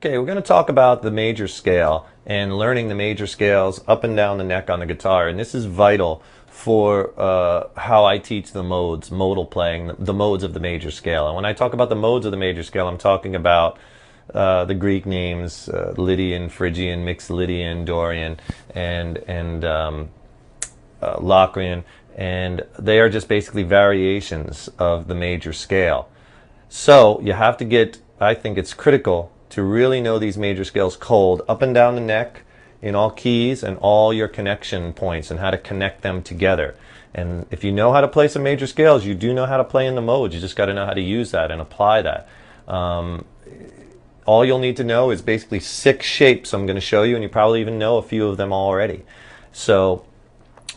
Okay, we're going to talk about the major scale and learning the major scales up and down the neck on the guitar. And this is vital for how I teach the modes, modal playing, the modes of the major scale. And when I talk about the modes of the major scale, I'm talking about the Greek names, Lydian, Phrygian, Mixed Lydian, Dorian, and Locrian. And they are just basically variations of the major scale. So you have to get, I think it's critical to really know these major scales cold, up and down the neck, in all keys and all your connection points and how to connect them together. And if you know how to play some major scales, you do know how to play in the modes. You just got to know how to use that and apply that. All you'll need to know is basically 6 shapes I'm going to show you, and you probably even know a few of them already. So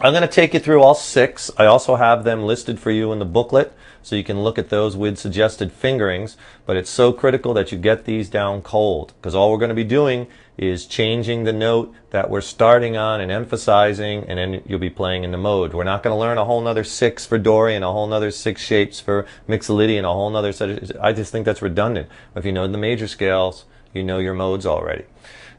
I'm going to take you through all 6. I also have them listed for you in the booklet, so you can look at those with suggested fingerings. But it's so critical that you get these down cold, because all we're going to be doing is changing the note that we're starting on and emphasizing, and then you'll be playing in the mode. We're not going to learn a whole nother 6 for Dorian, a whole nother 6 shapes for Mixolydian, a whole nother set of, I just think that's redundant. If you know the major scales, you know your modes already.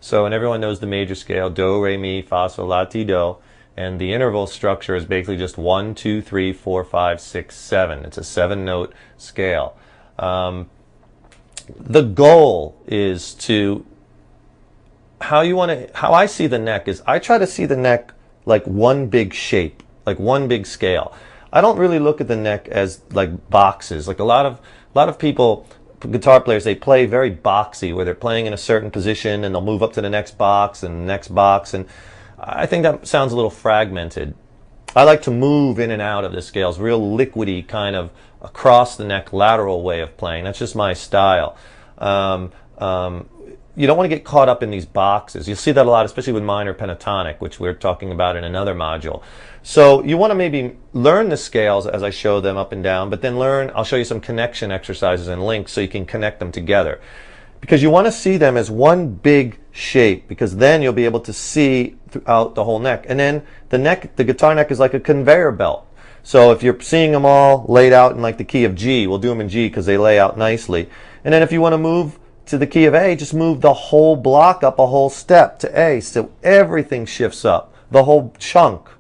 So, and everyone knows the major scale, do, re, mi, fa, sol, la, ti, do. And the interval structure is basically just 1, 2, 3, 4, 5, 6, 7. It's a 7-note scale. The goal is to, how I see the neck is, I try to see the neck like one big shape, like one big scale. I don't really look at the neck as like boxes. Like a lot of people, guitar players, they play very boxy, where they're playing in a certain position and they'll move up to the next box and the next box, and I think that sounds a little fragmented. I like to move in and out of the scales, real liquidy kind of across the neck lateral way of playing. That's just my style. You don't want to get caught up in these boxes. You'll see that a lot, especially with minor pentatonic, which we're talking about in another module. So you want to maybe learn the scales as I show them up and down, but then I'll show you some connection exercises and links so you can connect them together. Because you want to see them as one big shape, because then you'll be able to see throughout the whole neck. And then the guitar neck is like a conveyor belt. So if you're seeing them all laid out in like the key of G, we'll do them in G because they lay out nicely. And then if you want to move to the key of A, just move the whole block up a whole step to A, so everything shifts up, the whole chunk.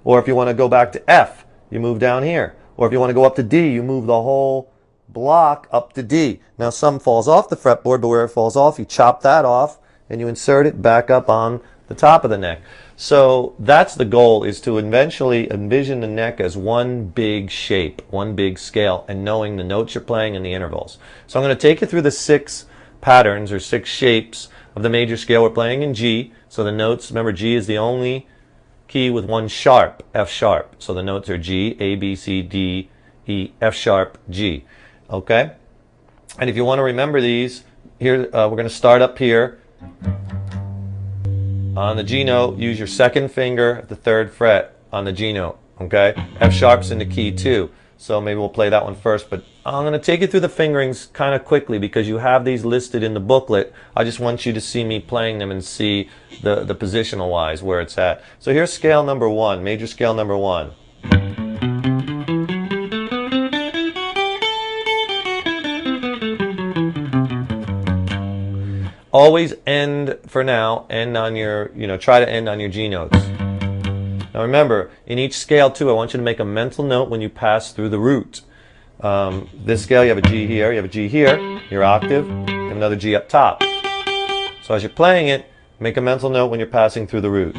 Or if you want to go back to F, you move down here. Or if you want to go up to D, you move the whole block up to D. Now some falls off the fretboard, but where it falls off, you chop that off and you insert it back up on the top of the neck. So that's the goal, is to eventually envision the neck as one big shape, one big scale, and knowing the notes you're playing and the intervals. So I'm going to take you through the 6 patterns or 6 shapes of the major scale. We're playing in G, so the notes, remember G is the only key with one sharp, F sharp. So the notes are G, A, B, C, D, E, F sharp, G. Okay? And if you want to remember these, here we're going to start up here. On the G note, use your second finger at the 3rd fret on the G note. Okay? F sharp's in the key too. So maybe we'll play that one first. But I'm going to take you through the fingerings kind of quickly because you have these listed in the booklet. I just want you to see me playing them and see the positional wise where it's at. So here's scale number 1, major scale number 1. Always end, for now, end on your, try to end on your G notes. Now remember, in each scale too, I want you to make a mental note when you pass through the root. This scale, you have a G here, you have a G here, your octave, and another G up top. So as you're playing it, make a mental note when you're passing through the root.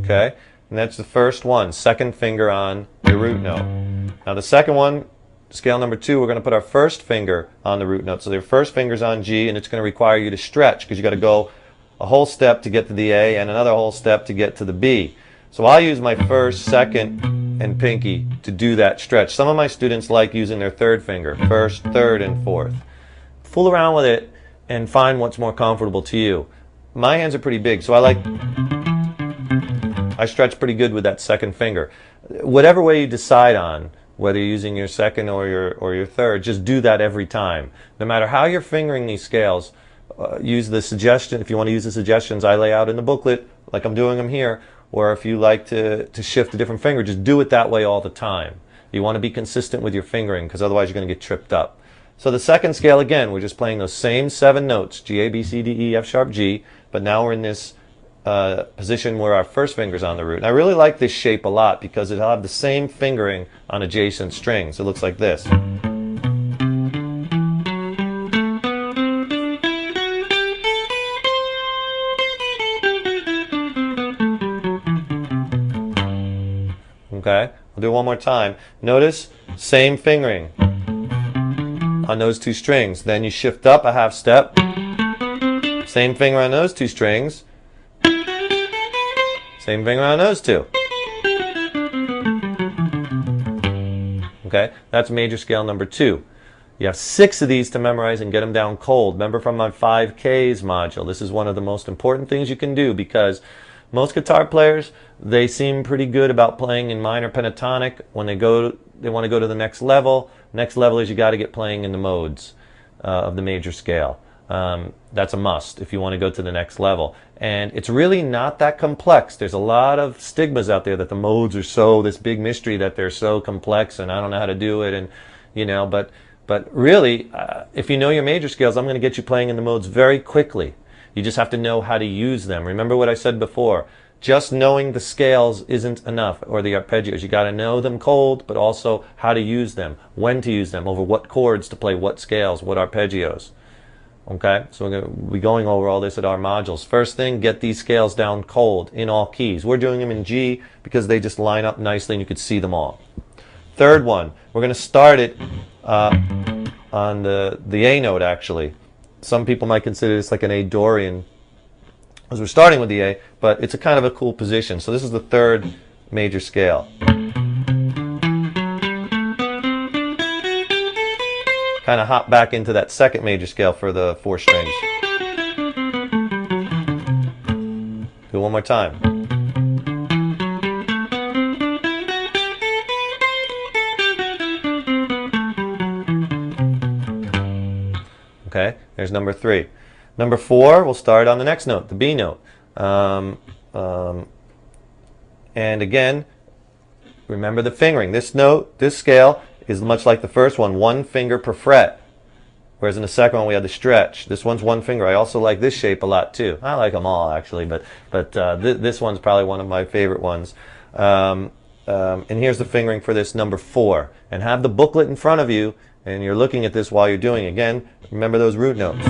Okay, and that's the first one, second finger on your root note. Now the second one, scale number 2, we're going to put our first finger on the root note. So your first finger's on G, and it's going to require you to stretch because you got to go a whole step to get to the A and another whole step to get to the B. So I'll use my first, second, and pinky to do that stretch. Some of my students like using their 3rd finger, 1st, 3rd, and 4th. Fool around with it and find what's more comfortable to you. My hands are pretty big, so I stretch pretty good with that second finger. Whatever way you decide on, whether you're using your second or your third, just do that every time. No matter how you're fingering these scales, use the suggestion. If you want to use the suggestions I lay out in the booklet, like I'm doing them here, or if you like to shift a different finger, just do it that way all the time. You want to be consistent with your fingering because otherwise you're going to get tripped up. So the second scale, again, we're just playing those same 7 notes, G, A, B, C, D, E, F sharp, G, but now we're in this position where our first finger's on the root. And I really like this shape a lot because it'll have the same fingering on adjacent strings. It looks like this. Okay, I'll do it one more time. Notice, same fingering on those 2 strings. Then you shift up a half step. Same finger on those 2 strings. Same finger on those 2. Okay, that's major scale number 2. You have 6 of these to memorize and get them down cold. Remember from my 5Ks module, this is one of the most important things you can do because most guitar players, they seem pretty good about playing in minor pentatonic. When they want to go to the next level. Next level is you got to get playing in the modes of the major scale. That's a must if you want to go to the next level. And it's really not that complex. There's a lot of stigmas out there that the modes are so, this big mystery that they're so complex and I don't know how to do it, and you know, but really, if you know your major scales, I'm going to get you playing in the modes very quickly. You just have to know how to use them. Remember what I said before. Just knowing the scales isn't enough, or the arpeggios. You got to know them cold, but also how to use them, when to use them, over what chords to play what scales, what arpeggios. Okay, so we're going to be going over all this at our modules. First thing, get these scales down cold in all keys. We're doing them in G because they just line up nicely and you could see them all. Third one, we're going to start it on the A note actually. Some people might consider this like an A Dorian, as we're starting with the A, but it's a kind of a cool position. So this is the 3rd major scale. Kind of hop back into that 2nd major scale for the 4 strings. Do it one more time. Okay, there's number 3. Number 4, we'll start on the next note, the B note. And again, remember the fingering. This note, this scale, is much like the first one, 1 finger per fret. Whereas in the second one we had the stretch. This one's 1 finger. I also like this shape a lot too. I like them all actually, but this one's probably one of my favorite ones. And here's the fingering for this number 4. And have the booklet in front of you, and you're looking at this while you're doing it. Again, remember those root notes.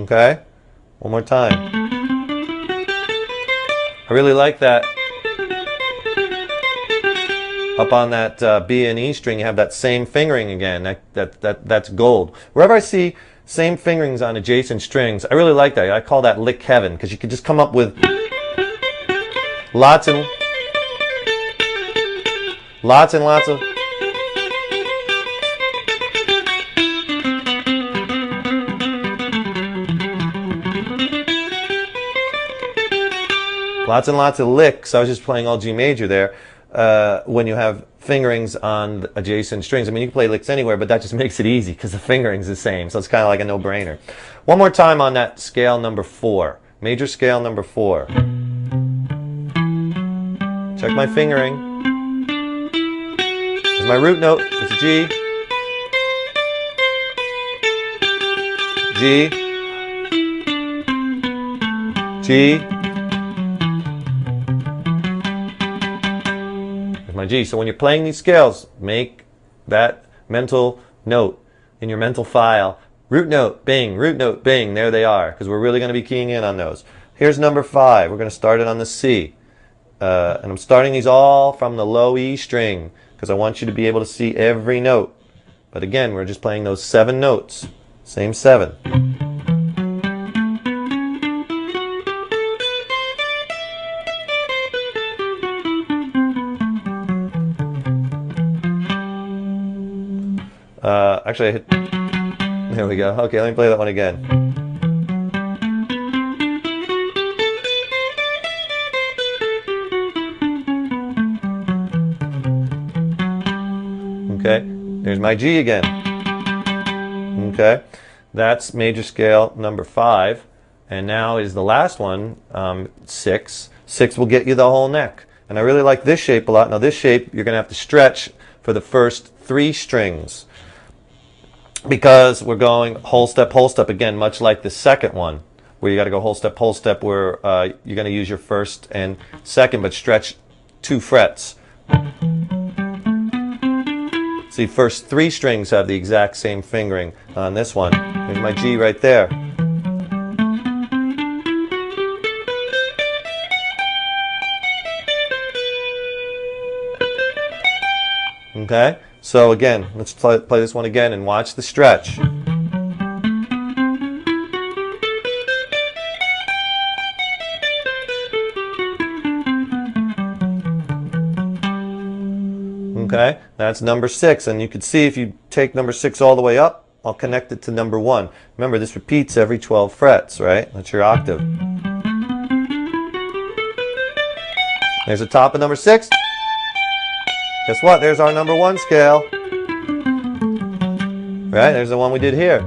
Okay, one more time. I really like that. Up on that B and E string, you have that same fingering again. That's gold. Wherever I see same fingerings on adjacent strings, I really like that. I call that lick heaven because you can just come up with lots and lots of lots of licks. I was just playing all G major there. When you have fingerings on the adjacent strings. I mean, you can play licks anywhere, but that just makes it easy because the fingering's the same. So it's kind of like a no-brainer. One more time on that scale number 4. Major scale number 4. Check my fingering. Here's my root note. It's a G. G. G. My G. So when you're playing these scales, make that mental note in your mental file. Root note, bing, root note, bing. There they are, because we're really going to be keying in on those. Here's number 5. We're going to start it on the C. And I'm starting these all from the low E string, because I want you to be able to see every note. But again, we're just playing those 7 notes. Same 7. Actually, I hit... There we go. Okay, let me play that one again. Okay, there's my G again. Okay, That's major scale number 5. And now is the last one, 6. 6 will get you the whole neck. And I really like this shape a lot. Now this shape, you're going to have to stretch for the first 3 strings, because we're going whole step, again, much like the second one, where you got to go whole step, where you're going to use your first and second, but stretch 2 frets. See, first 3 strings have the exact same fingering on this one. There's my G right there. Okay, so again, let's play this one again and watch the stretch. Okay, that's number 6, and you can see if you take number 6 all the way up, I'll connect it to number 1. Remember, this repeats every 12 frets, right? That's your octave. There's the top of number 6. Guess what? There's our number 1 scale. Right? There's the one we did here.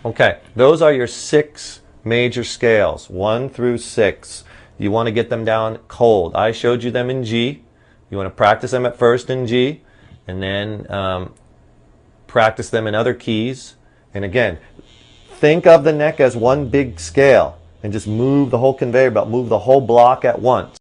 Okay, those are your 6 major scales, 1 through 6. You want to get them down cold. I showed you them in G. You want to practice them at first in G, and then practice them in other keys. And again, think of the neck as one big scale and just move the whole conveyor belt, move the whole block at once.